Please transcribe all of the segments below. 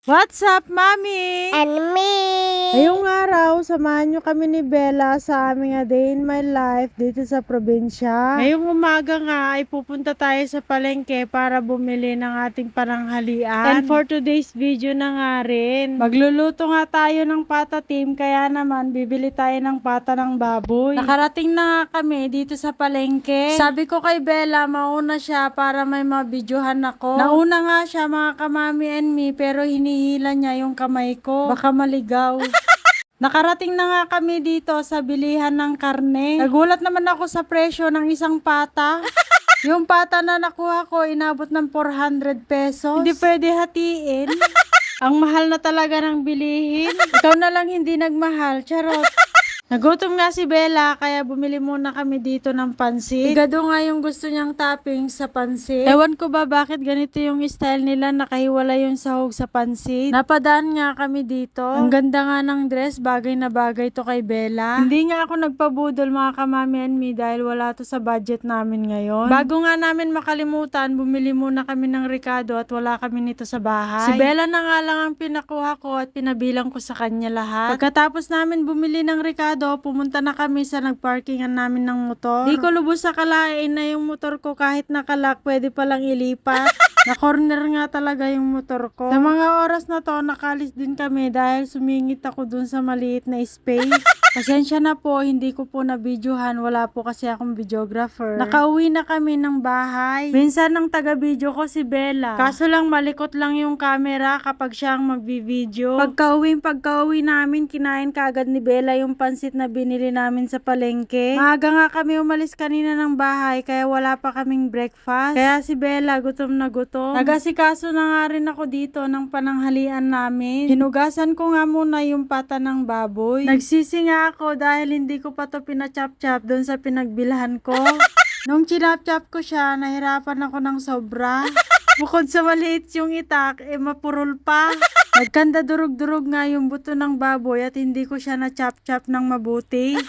What's up, Mami? And me. Ngayong araw, samahan nyo kami ni Bella sa aming day in my life dito sa probinsya. Ngayong umaga nga ay pupunta tayo sa palengke para bumili ng ating pananghalian. And for today's video na nga rin, magluluto nga tayo ng pata team, kaya naman bibili tayo ng pata ng baboy. Nakarating na nga kami dito sa palengke. Sabi ko kay Bella, mauna siya para may mabidyohan ako. Nauna nga siya mga kamami and me, pero hinihila niya yung kamay ko. Baka maligaw. Nakarating na nga kami dito sa bilihan ng karne. Nagulat naman ako sa presyo ng isang pata. Yung pata na nakuha ko, inabot ng 400 pesos. Hindi pwede hatiin. Ang mahal na talaga ng bilihin. Ikaw na lang hindi nagmahal. Charot. Nagutom nga si Bella, kaya bumili muna kami dito ng pansit. Igado nga yung gusto niyang topping sa pansit. Ewan ko ba bakit ganito yung style nila, nakahiwala yung sahog sa pansit. Napadaan nga kami dito. Ang ganda nga ng dress, bagay na bagay to kay Bella. Hindi nga ako nagpabudol mga kamami and me dahil wala to sa budget namin ngayon. Bago nga namin makalimutan, bumili muna kami ng Ricardo at wala kami nito sa bahay. Si Bella na nga lang ang pinakuha ko at pinabilang ko sa kanya lahat. Pagkatapos namin bumili ng Ricardo, pumunta na kami sa nagparkingan namin ng motor. Di ko lubos sa kalain na yung motor ko kahit nakalak, pwede palang ilipat. Na-corner nga talaga yung motor ko. Sa mga oras na to, nakalis din kami dahil sumingit ako dun sa maliit na space. Pasensya na po, hindi ko po na-videohan. Wala po kasi akong videographer. Nakauwi na kami ng bahay. Minsan ng taga-video ko si Bella. Kaso lang malikot lang yung camera kapag siya ang magbi-video. Pagka-uwi namin, kinain kaagad ni Bella yung pansit na binili namin sa palengke. Maaga nga kami umalis kanina ng bahay kaya wala pa kaming breakfast. Kaya si Bella gutom na gutom. Nagasikaso na nga rin ako dito ng pananghalian namin. Hinugasan ko nga muna yung pata ng baboy. Nagsisi nga ako dahil hindi ko pa to pinachop-chop doon sa pinagbilhan ko. Nung chinap-chop ko siya, nahirapan ako ng sobra. Bukod sa maliit yung itak, mapurol pa. Nagkanda durug-durug nga yung buto ng baboy at hindi ko siya na-chop-chop ng mabuti.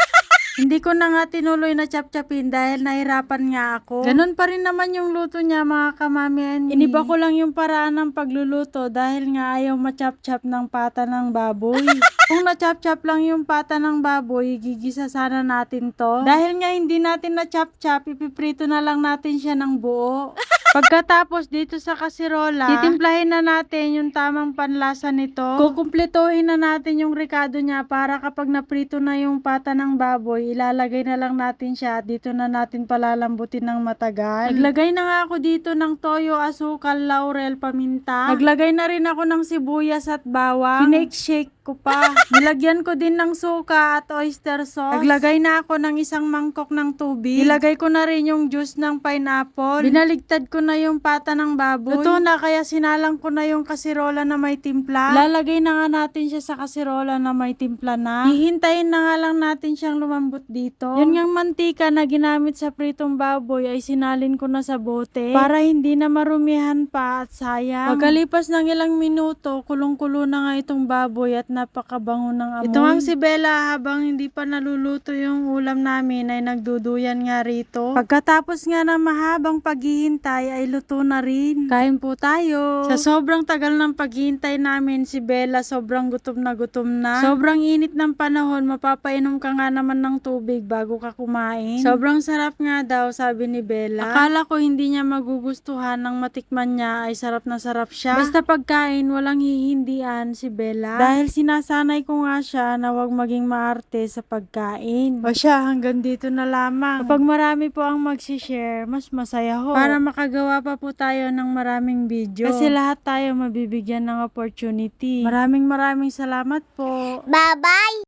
Hindi ko na nga tinuloy na chop-chopin dahil nahirapan nga ako. Ganun pa rin naman yung luto niya mga kamami. Iniba ko lang yung paraan ng pagluluto dahil nga ayaw ma-chop-chop ng pata ng baboy. Kung na-chop-chop lang yung pata ng baboy, gigisa sana natin to. Dahil nga hindi natin na-chop-chop, ipiprito na lang natin siya ng buo. Pagkatapos dito sa kasirola, titimplahin na natin yung tamang panlasa nito. Kukumpletuhin na natin yung Ricardo niya para kapag naprito na yung pata ng baboy, ilalagay na lang natin siya at dito na natin palalambutin ng matagal. Naglagay na nga ako dito ng toyo, asukal, laurel, paminta. Naglagay na rin ako ng sibuyas at bawang. Pinake-shake ko pa. Nilagyan ko din ng suka at oyster sauce. Naglagay na ako ng isang mangkok ng tubig. Nilagay ko na rin yung juice ng pineapple. Binaligtad ko na yung pata ng baboy. Luto na kaya sinalang ko na yung kasirola na may timpla. Lalagay na nga natin siya sa kasirola na may timpla na. Hihintayin na nga lang natin siyang lumambot dito. Yun ngang mantika na ginamit sa pritong baboy ay sinalin ko na sa bote para hindi na marumihan pa at sayang. Pagkalipas ng ilang minuto, kulong-kulo na nga itong baboy at napakabango ng amoy. Ito nga si Bella, habang hindi pa naluluto yung ulam namin ay nagduduyan nga rito. Pagkatapos nga ng mahabang paghihintay ay luto na rin. Kain po tayo. Sa sobrang tagal ng paghihintay namin, si Bella sobrang gutom na gutom na. Sobrang init ng panahon, mapapainom ka nga naman ng tubig bago ka kumain. Sobrang sarap nga daw, sabi ni Bella. Akala ko hindi niya magugustuhan, nang matikman niya ay sarap na sarap siya. Basta pagkain, walang hihindian si Bella. Dahil sinasanay ko nga siya na wag maging maarte sa pagkain. O siya, hanggang dito na lamang. Kapag marami po ang magsishare, mas masaya ho. Para makagawa pa po tayo ng maraming video. Kasi lahat tayo mabibigyan ng opportunity. Maraming salamat po. Bye-bye.